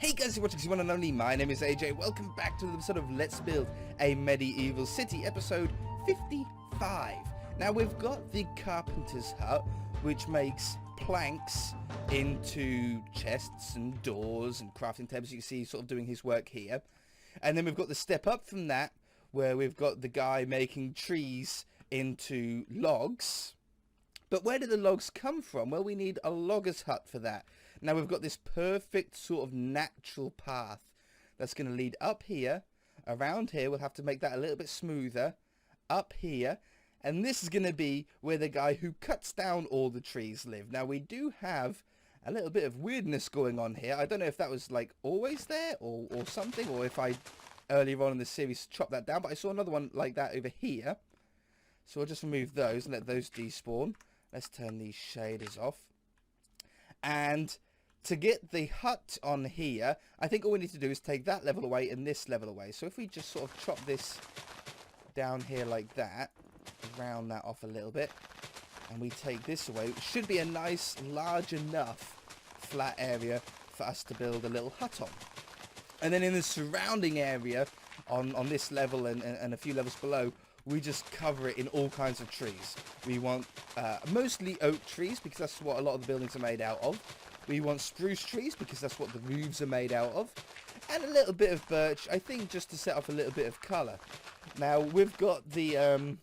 Hey guys, you're watching the one and only. My name is AJ. Welcome back to the episode of Let's Build a Medieval City, episode 55. Now we've got the carpenter's hut, which makes planks into chests and doors and crafting tables. You can see he's sort of doing his work here. And then we've got the step up from that, where we've got the guy making trees into logs. But where do the logs come from? Well, we need a logger's hut for that. Now we've got this perfect sort of natural path that's going to lead up here, around here. We'll have to make that a little bit smoother, up here. And this is going to be where the guy who cuts down all the trees live. Now we do have a little bit of weirdness going on here. I don't know if that was like always there or something, or if I earlier on in the series chopped that down. But I saw another one like that over here. So I'll just remove those and let those despawn. Let's turn these shaders off. And to get the hut on here, I think all we need to do is take that level away and this level away. So if we just sort of chop this down here like that, round that off a little bit, and we take this away, it should be a nice, large enough flat area for us to build a little hut on. And then in the surrounding area, on this level and a few levels below, we just cover it in all kinds of trees. We want mostly oak trees, because that's what a lot of the buildings are made out of. We want spruce trees, because that's what the roofs are made out of. And a little bit of birch, I think, just to set off a little bit of colour. Now, we've got the...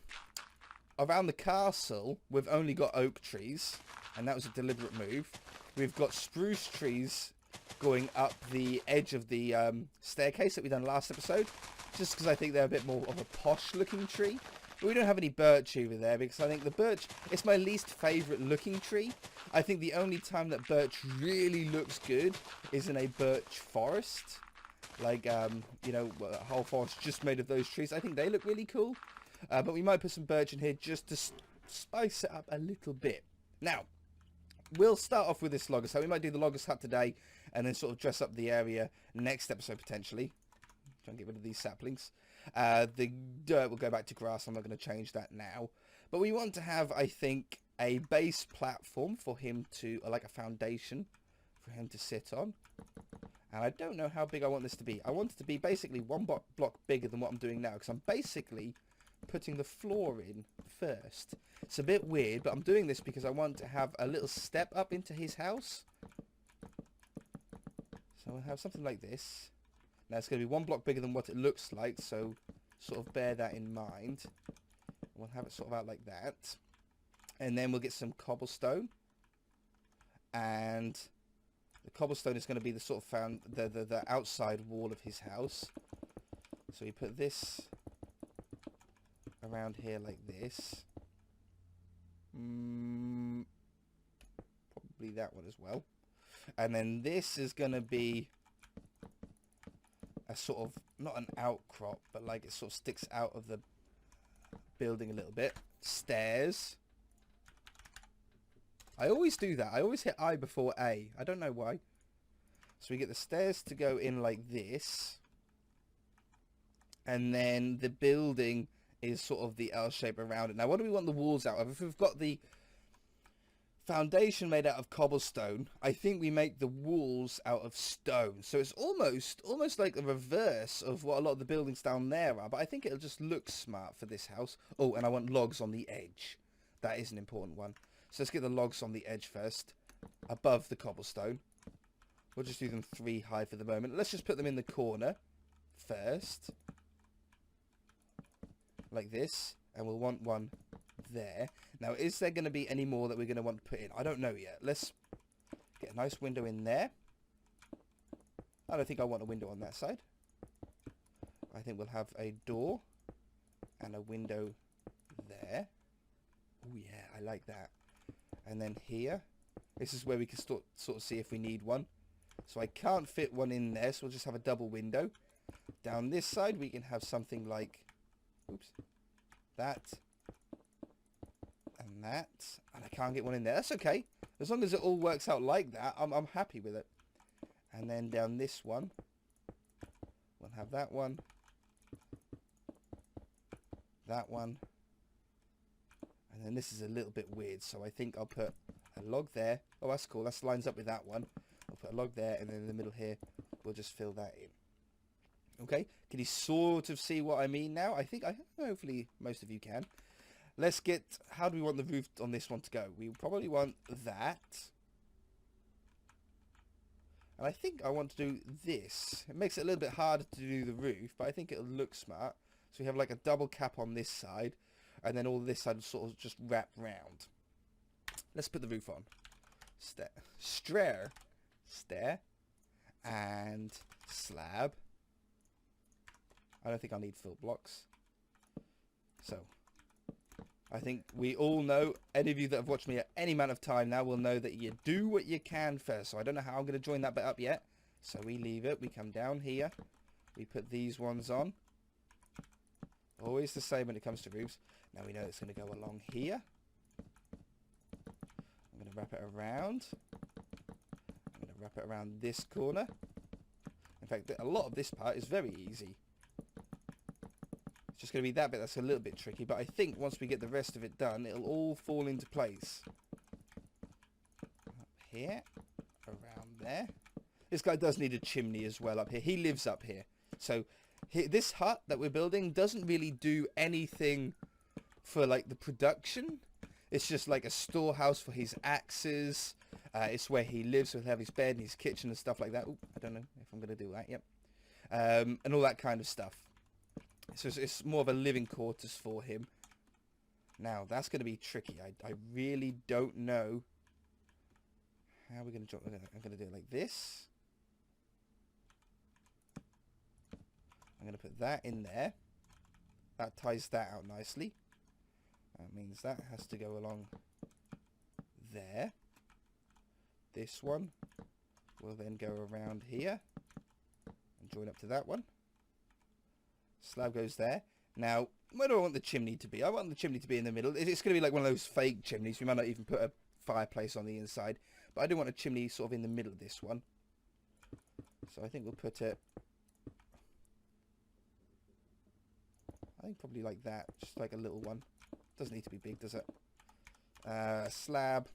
around the castle, we've only got oak trees, and that was a deliberate move. We've got spruce trees going up the edge of the staircase that we done last episode, just because I think they're a bit more of a posh looking tree. But we don't have any birch over there, because I think the birch is my least favourite looking tree. I think the only time that birch really looks good is in a birch forest. Like, you know, a whole forest just made of those trees. I think they look really cool. But we might put some birch in here just to spice it up a little bit. Now, we'll start off with this logger's hut. We might do the logger's hut today, and then sort of dress up the area next episode potentially. Try and get rid of these saplings. The dirt will go back to grass. I'm not going to change that now. But we want to have, I think, a base platform for him to, or like a foundation for him to sit on. And I don't know how big I want this to be. I want it to be basically one block bigger than what I'm doing now, because I'm basically putting the floor in first. It's a bit weird, but I'm doing this because I want to have a little step up into his house. So we'll have something like this. Now it's going to be one block bigger than what it looks like, so sort of bear that in mind. We'll have it sort of out like that. And then we'll get some cobblestone. And the cobblestone is going to be the sort of the outside wall of his house. So we put this around here like this. Probably that one as well. And then this is going to be a sort of, not an outcrop, but like it sort of sticks out of the building a little bit. Stairs. I always do that. I always hit I before A. I don't know why. So we get the stairs to go in like this. And then the building is sort of the L shape around it. Now, what do we want the walls out of? If we've got the foundation made out of cobblestone, I think we make the walls out of stone. So it's almost like the reverse of what a lot of the buildings down there are. But I think it'll just look smart for this house. Oh, and I want logs on the edge. That is an important one. So let's get the logs on the edge first, above the cobblestone. We'll just do them 3 high for the moment. Let's just put them in the corner first, like this, and we'll want one there. Now, is there going to be any more that we're going to want to put in? I don't know yet. Let's get a nice window in there. I don't think I want a window on that side. I think we'll have a door and a window there. Oh yeah, I like that. And then here, this is where we can sort of see if we need one. So I can't fit one in there, so we'll just have a double window. Down this side, we can have something like, oops, that and that, and I can't get one in there. That's okay, as long as it all works out like that. I'm happy with it. And then down this one, we'll have that one, and then this is a little bit weird, so I think I'll put a log there. Oh, that's cool. That lines up with that one. I'll put a log there, and then in the middle here, we'll just fill that in. Okay, can you sort of see what I mean now? Hopefully most of you can. Let's get, how do we want the roof on this one to go? We probably want that. And I think I want to do this. It makes it a little bit harder to do the roof, but I think it'll look smart. So we have like a double cap on this side, and then all this side will sort of just wrap round. Let's put the roof on. Stair, and slab. I don't think I'll need fill blocks. So, I think we all know, any of you that have watched me at any amount of time now will know that you do what you can first. So I don't know how I'm going to join that bit up yet. So we leave it. We come down here. We put these ones on. Always the same when it comes to roofs. Now we know it's going to go along here. I'm going to wrap it around. I'm going to wrap it around this corner. In fact, a lot of this part is very easy. Just going to be that bit that's a little bit tricky, but I think once we get the rest of it done, it'll all fall into place. Up here, around there. This guy does need a chimney as well up here. He lives up here. So this hut that we're building doesn't really do anything for like the production. It's just like a storehouse for his axes. It's where he lives, so he'll have his bed and his kitchen and stuff like that. Ooh, I don't know if I'm going to do that, yep. And all that kind of stuff. So it's more of a living quarters for him. Now, that's going to be tricky. I really don't know how we're going to... I'm going to do it like this. I'm going to put that in there. That ties that out nicely. That means that has to go along there. This one will then go around here and join up to that one. Slab goes there. Now, where do I want the chimney to be? I want the chimney to be in the middle. It's going to be like one of those fake chimneys. We might not even put a fireplace on the inside. But I do want a chimney sort of in the middle of this one. So I think we'll put it... I think probably like that. Just like a little one. Doesn't need to be big, does it? Slab.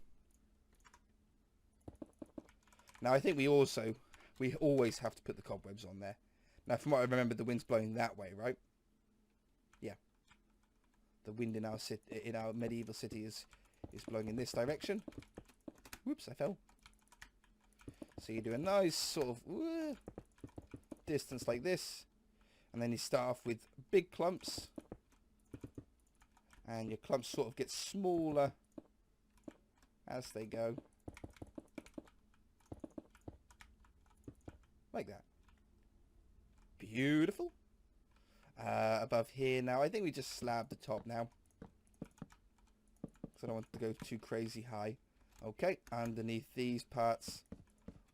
Now, I think we always have to put the cobwebs on there. Now, from what I remember, the wind's blowing that way, right? Yeah. The wind in our medieval city is blowing in this direction. Whoops, I fell. So you do a nice sort of distance like this. And then you start off with big clumps. And your clumps sort of get smaller as they go. Like that. Beautiful. Above here now, I think we just slab the top now. Because I don't want to go too crazy high. Okay, underneath these parts,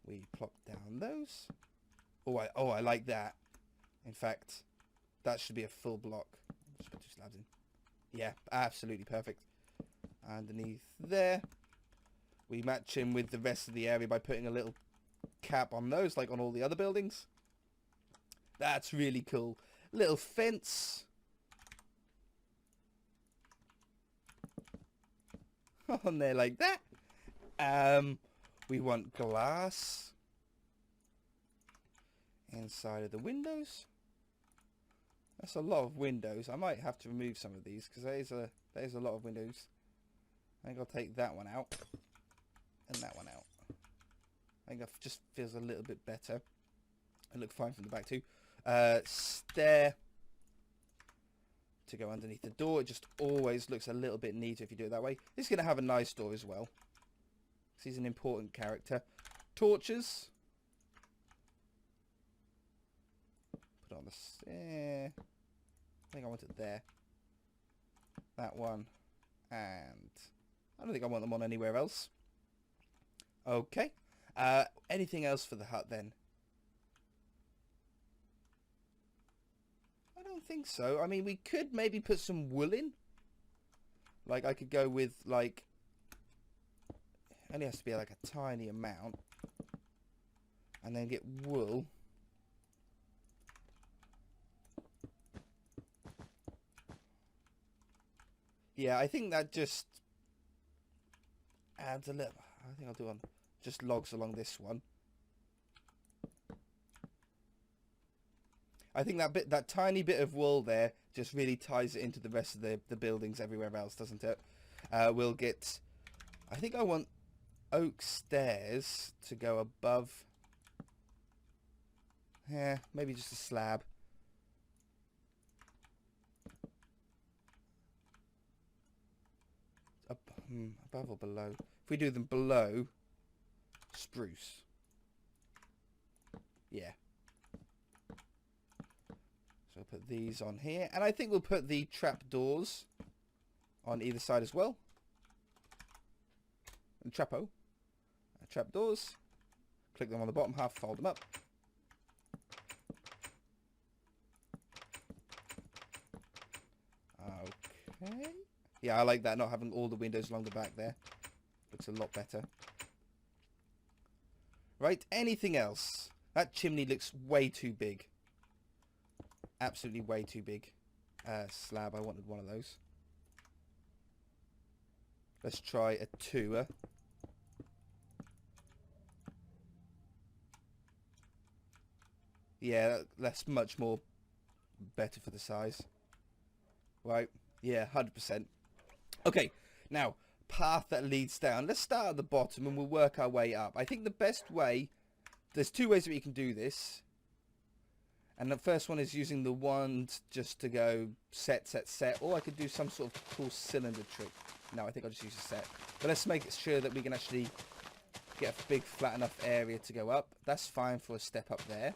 we plop down those. Oh, I like that. In fact, that should be a full block. Just put 2 slabs in. Yeah, absolutely perfect. Underneath there, we match him with the rest of the area by putting a little cap on those, like on all the other buildings. That's really cool. Little fence. On there like that. We want glass inside of the windows. That's a lot of windows. I might have to remove some of these because there's a lot of windows. I think I'll take that one out and that one out. I think that just feels a little bit better. And look fine from the back too. Stair to go underneath the door. It just always looks a little bit neater if you do it that way. This is going to have a nice door as well. He's an important character. Torches. Put it on the stair. I think I want it there. That one. And I don't think I want them on anywhere else. Okay. Anything else for the hut then? I don't think so. I mean, we could maybe put some wool in. Like, I could go with, like... Only has to be, like, a tiny amount. And then get wool. Yeah, I think that just adds a little... I think I'll do on just logs along this one. I think that tiny bit of wall there just really ties it into the rest of the buildings everywhere else, doesn't it? We'll get... I think I want oak stairs to go above. Yeah, maybe just a slab. Above or below? If we do them below, spruce. Yeah. So I'll put these on here. And I think we'll put the trapdoors on either side as well. And trapdoors. Click them on the bottom half, fold them up. Okay. Yeah, I like that, not having all the windows along the back there. Looks a lot better. Right, anything else? That chimney looks way too big. Absolutely way too big. Slab, I wanted one of those. Let's try a 2. Yeah, that's much more better for the size. Right, yeah, 100%. Okay, now, path that leads down. Let's start at the bottom and we'll work our way up. I think the best way, there's 2 ways that we can do this. And the first one is using the wand just to go set, set, set. Or I could do some sort of cool cylinder trick. No, I think I'll just use a set. But let's make it sure that we can actually get a big flat enough area to go up. That's fine for a step up there.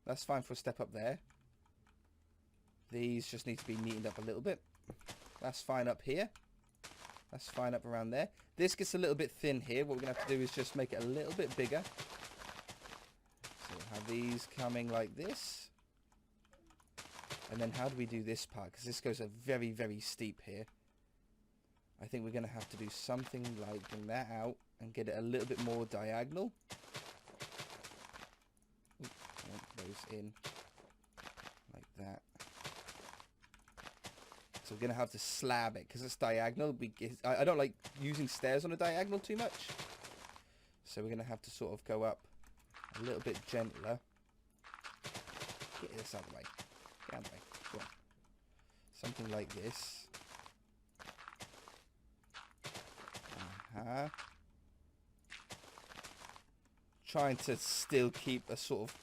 That's fine for a step up there. These just need to be neatened up a little bit. That's fine up here. That's fine up around there. This gets a little bit thin here. What we're going to have to do is just make it a little bit bigger. So we'll have these coming like this. And then how do we do this part? Because this goes a very, very steep here. I think we're going to have to do something like bring that out and get it a little bit more diagonal. Ooh, I want those in like that. So we're going to have to slab it because it's diagonal. I don't like using stairs on a diagonal too much. So we're going to have to sort of go up a little bit gentler. Get this out of the way. Get out of the way. Go on. Something like this. Trying to still keep a sort of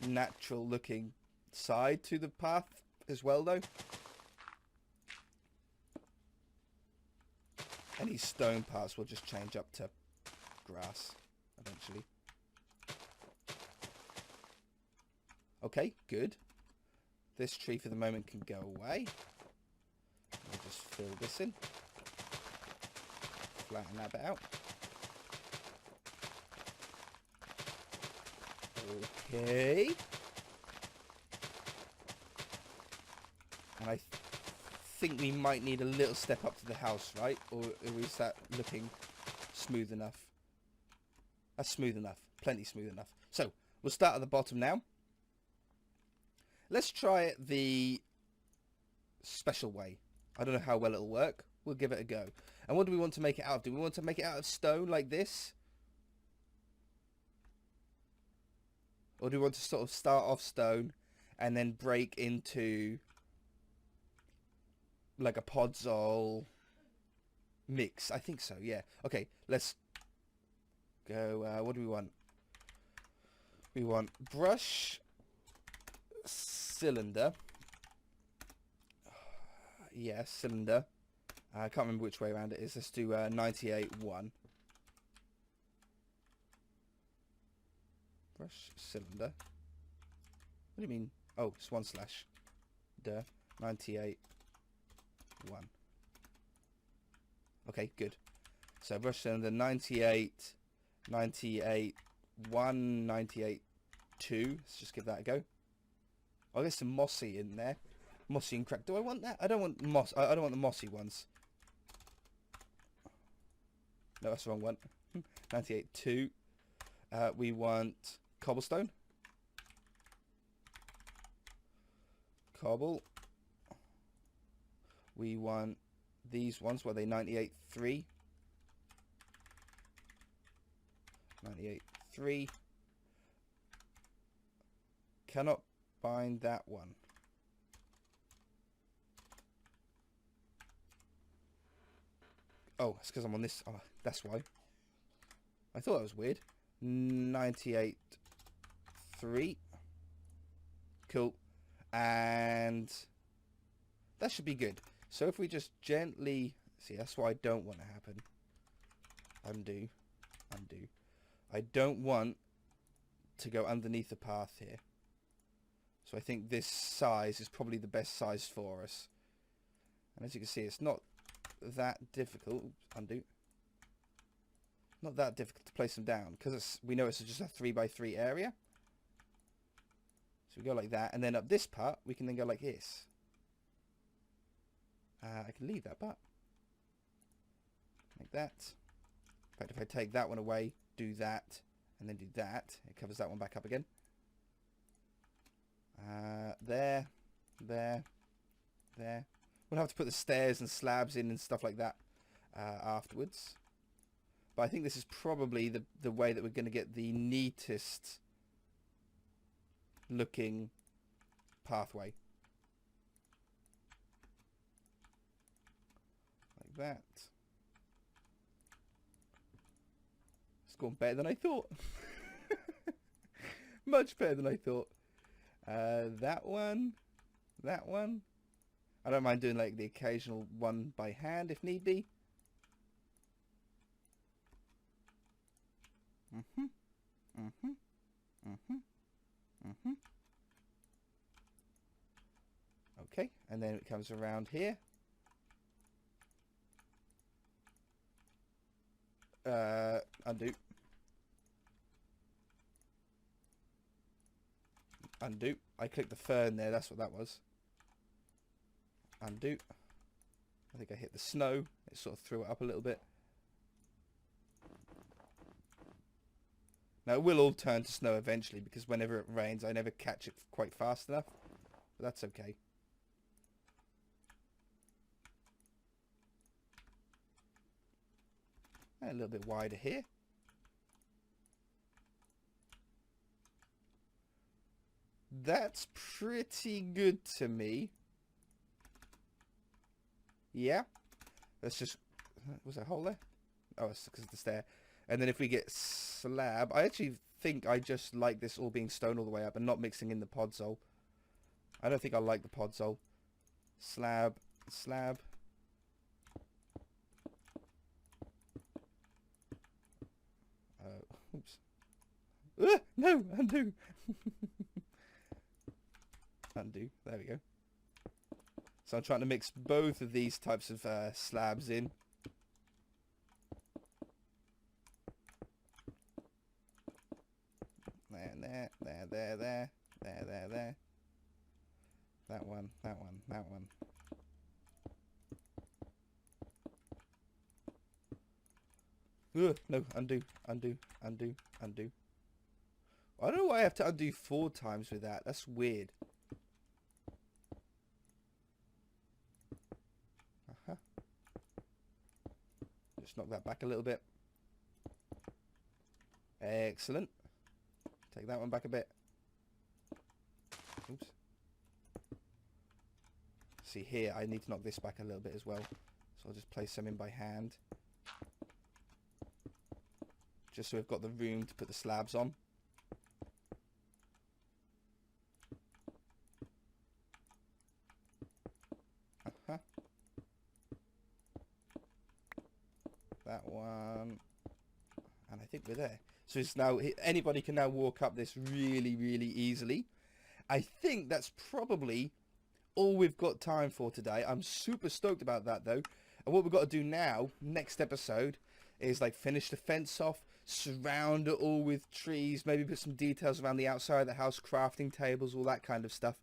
natural looking side to the path as well though. Any stone parts will just change up to grass eventually. Okay, good. This tree for the moment can go away. We'll just fill this in. Flatten that bit out. Okay. And I think we might need a little step up to the house, right? Or is that looking smooth enough? That's smooth enough. Plenty smooth enough. So, we'll start at the bottom now. Let's try it the special way. I don't know how well it'll work. We'll give it a go. And what do we want to make it out of? Do we want to make it out of stone like this? Or do we want to sort of start off stone and then break into like a podzol mix? I think so, yeah. Okay, let's go. What do we want? We want brush, cylinder. Yeah, cylinder. I can't remember which way around it is. Let's do 98-1. Brush, cylinder. What do you mean? Oh, it's 1 slash. Duh. 98-1. Okay, good. So brush cylinder 98, 98-1, 98-2. Let's just give that a go. I'll get some mossy in there. Mossy and crack. Do I want that? I don't want moss. I don't want the mossy ones. No, that's the wrong one. 98-2. We want cobblestone. Cobble. We want these ones. What are they? 98-3. 98-3. Cannot Bind that one. Oh, it's because I'm on this. Oh, that's why. I thought that was weird. 98.3. Cool. And that should be good. So if we just gently... See, that's what I don't want to happen. Undo. Undo. I don't want to go underneath the path here. So I think this size is probably the best size for us. And as you can see, it's not that difficult. Undo. Not that difficult to place them down because we know it's just a 3x3 area. So we go like that, and then up this part we can then go like this. I can leave that part like that. In fact, if I take that one away, do that, and then do that, it covers that one back up again. There. We'll have to put the stairs and slabs in and stuff like that afterwards. But I think this is probably the way that we're going to get the neatest looking pathway. Like that. It's gone better than I thought. Much better than I thought. That one. That one. I don't mind doing like the occasional one by hand if need be. Okay, and then it comes around here. Undo. Undo. I clicked the fern there, that's what that was. Undo. I think I hit the snow. It sort of threw it up a little bit. Now it will all turn to snow eventually because whenever it rains I never catch it quite fast enough. But that's okay. And a little bit wider here. That's pretty good to me. Yeah. Let's just... Was there a hole there? Oh, it's because of the stair. And then if we get slab... I actually think I just like this all being stone all the way up and not mixing in the podzol. I don't think I like the podzol. Slab. Slab. Oops. No! Undo! Undo. There we go. So I'm trying to mix both of these types of slabs in. There. That one. Ugh, no, undo. I don't know why I have to undo 4 times with that. That's weird. Just knock that back a little bit. Excellent. Take that one back a bit. Oops. See here, I need to knock this back a little bit as well. So I'll just place some in by hand. Just so we've got the room to put the slabs on. That one. And I think we're there. So it's now, anybody can now walk up this really, really easily. I think that's probably all we've got time for today. I'm super stoked about that though. And what we've got to do now, next episode, is like finish the fence off, surround it all with trees, maybe put some details around the outside of the house, crafting tables, all that kind of stuff.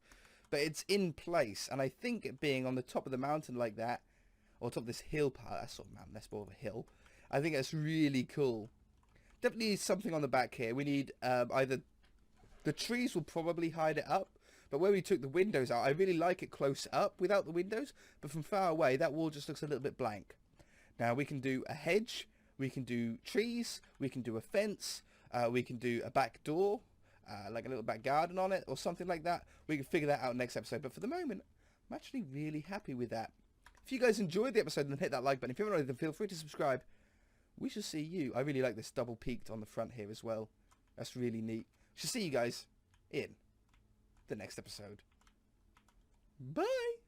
But it's in place, and I think it being on the top of the mountain like that, or top of this hill part, that's sort of mountain, that's more of a hill, I think that's really cool. Definitely something on the back here. We need either... The trees will probably hide it up, but where we took the windows out, I really like it close up without the windows, but from far away, that wall just looks a little bit blank. Now, we can do a hedge, we can do trees, we can do a fence, we can do a back door, like a little back garden on it or something like that. We can figure that out next episode. But for the moment, I'm actually really happy with that. If you guys enjoyed the episode, then hit that like button. If you haven't already, then feel free to subscribe. We shall see you. I really like this double peaked on the front here as well. That's really neat. We shall see you guys in the next episode. Bye!